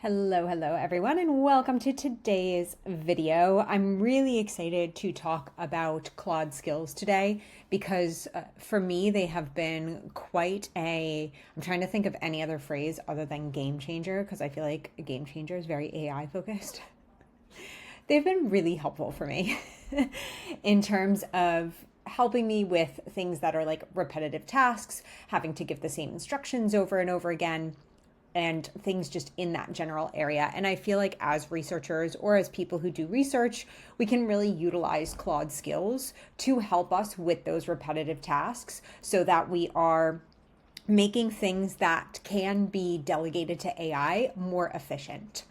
Hello everyone, and welcome to today's video. I'm really excited to talk about Claude skills today because for me, they have been I'm trying to think of any other phrase other than game changer because I feel like a game changer is very AI focused. They've been really helpful for me in terms of helping me with things that are like repetitive tasks, having to give the same instructions over and over again, and things just in that general area. And I feel like as researchers or as people who do research, we can really utilize Claude skills to help us with those repetitive tasks so that we are making things that can be delegated to AI more efficient.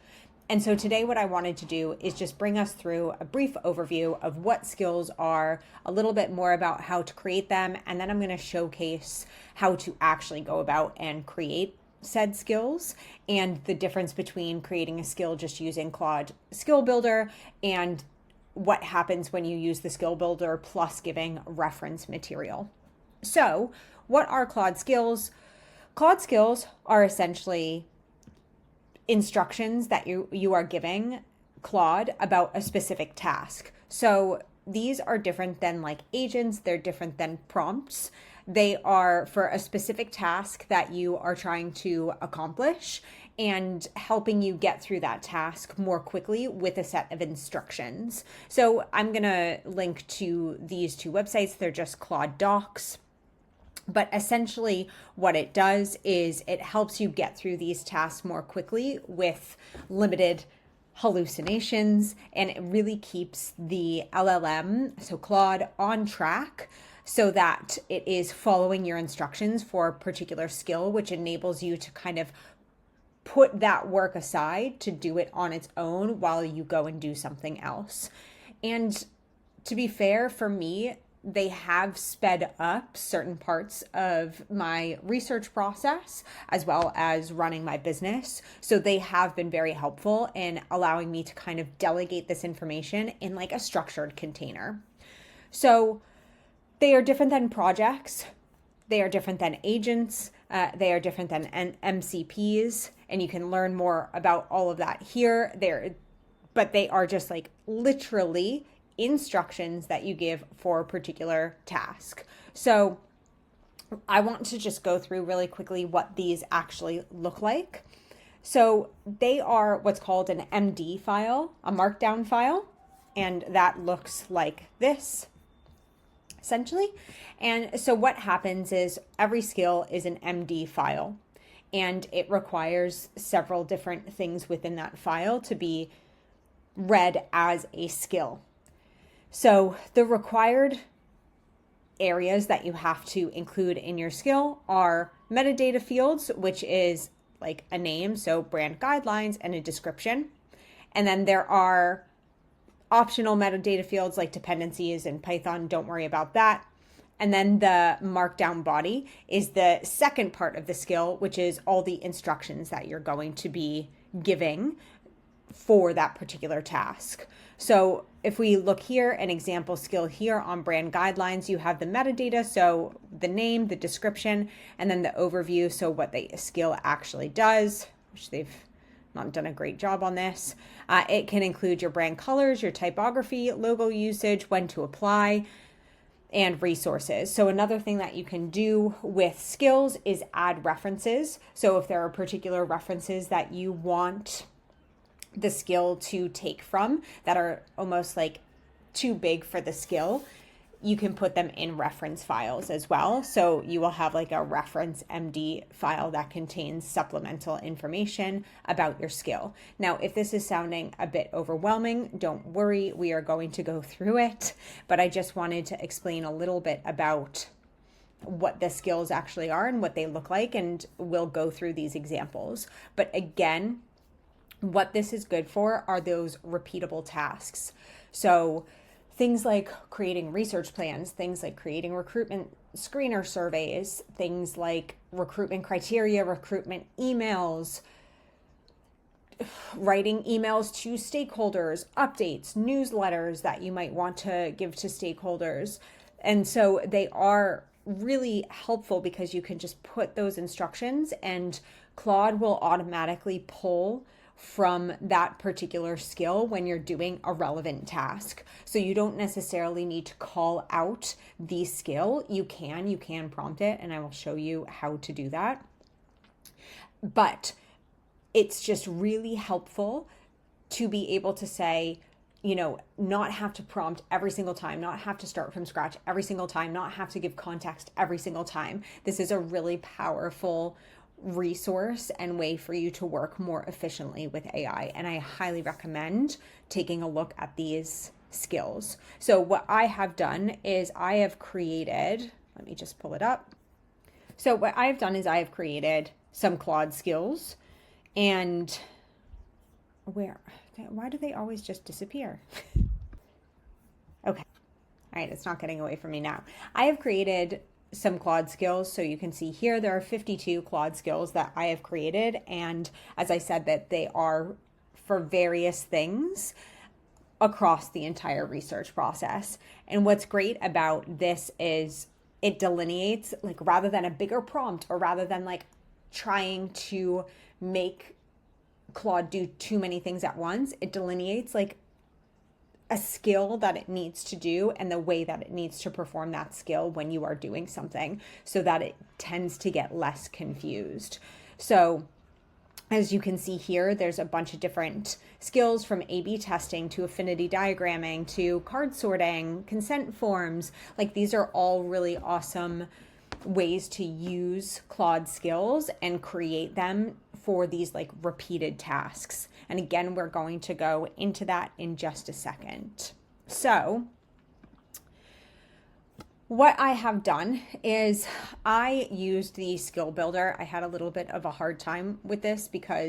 And so today what I wanted to do is just bring us through a brief overview of what skills are, a little bit more about how to create them, and then I'm going to showcase how to actually go about and create said skills and the difference between creating a skill just using Claude Skill Builder and what happens when you use the Skill Builder plus giving reference material. So, what are Claude skills? Claude skills are essentially instructions that you are giving Claude about a specific task. So, these are different than like agents, they're different than prompts. They are for a specific task that you are trying to accomplish and helping you get through that task more quickly with a set of instructions. So I'm going to link to these two websites. They're just Claude Docs. But essentially what it does is it helps you get through these tasks more quickly with limited hallucinations, and it really keeps the LLM, so Claude, on track so that it is following your instructions for a particular skill, which enables you to kind of put that work aside to do it on its own while you go and do something else. And to be fair, for me, they have sped up certain parts of my research process as well as running my business. So they have been very helpful in allowing me to kind of delegate this information in like a structured container. So they are different than projects. They are different than agents. They are different than MCPs. And you can learn more about all of that here. But they are just like literally instructions that you give for a particular task. So I want to just go through really quickly what these actually look like. So they are what's called an MD file, a markdown file, and that looks like this essentially. And so what happens is every skill is an MD file, and it requires several different things within that file to be read as a skill. So the required areas that you have to include in your skill are metadata fields, which is like a name, so brand guidelines and a description. And then there are optional metadata fields like dependencies in Python. Don't worry about that. And then the markdown body is the second part of the skill, which is all the instructions that you're going to be giving for that particular task. So if we look here, an example skill here on brand guidelines, you have the metadata, so the name, the description, and then the overview, so what the skill actually does, which they've not done a great job on this. It can include your brand colors, your typography, logo usage, when to apply, and resources. So another thing that you can do with skills is add references. So if there are particular references that you want the skill to take from that are almost like too big for the skill, you can put them in reference files as well. So you will have like a reference MD file that contains supplemental information about your skill. Now, if this is sounding a bit overwhelming, don't worry, we are going to go through it, but I just wanted to explain a little bit about what the skills actually are and what they look like, and we'll go through these examples. But again, what this is good for are those repeatable tasks. So things like creating research plans, things like creating recruitment screener surveys, things like recruitment criteria, recruitment emails, writing emails to stakeholders, updates, newsletters that you might want to give to stakeholders. And so they are really helpful because you can just put those instructions and Claude will automatically pull from that particular skill when you're doing a relevant task. So you don't necessarily need to call out the skill. You can prompt it, and I will show you how to do that. But it's just really helpful to be able to say, not have to prompt every single time, not have to start from scratch every single time, not have to give context every single time. This is a really powerful resource and way for you to work more efficiently with AI. And I highly recommend taking a look at these skills. So what I have done is I have created, let me just pull it up. So what I have done is I have created some Claude skills, and why do they always just disappear? Okay. All right, it's not getting away from me now. I have created some Claude skills. So you can see here, there are 52 Claude skills that I have created. And as I said, that they are for various things across the entire research process. And what's great about this is it delineates, like, rather than a bigger prompt, or rather than like trying to make Claude do too many things at once, it delineates like a skill that it needs to do and the way that it needs to perform that skill when you are doing something, so that it tends to get less confused. So as you can see here, there's a bunch of different skills, from A/B testing to affinity diagramming to card sorting, consent forms. Like, these are all really awesome ways to use Claude skills and create them for these like repeated tasks. And again, we're going to go into that in just a second. So what I have done is I used the skill builder. I had a little bit of a hard time with this because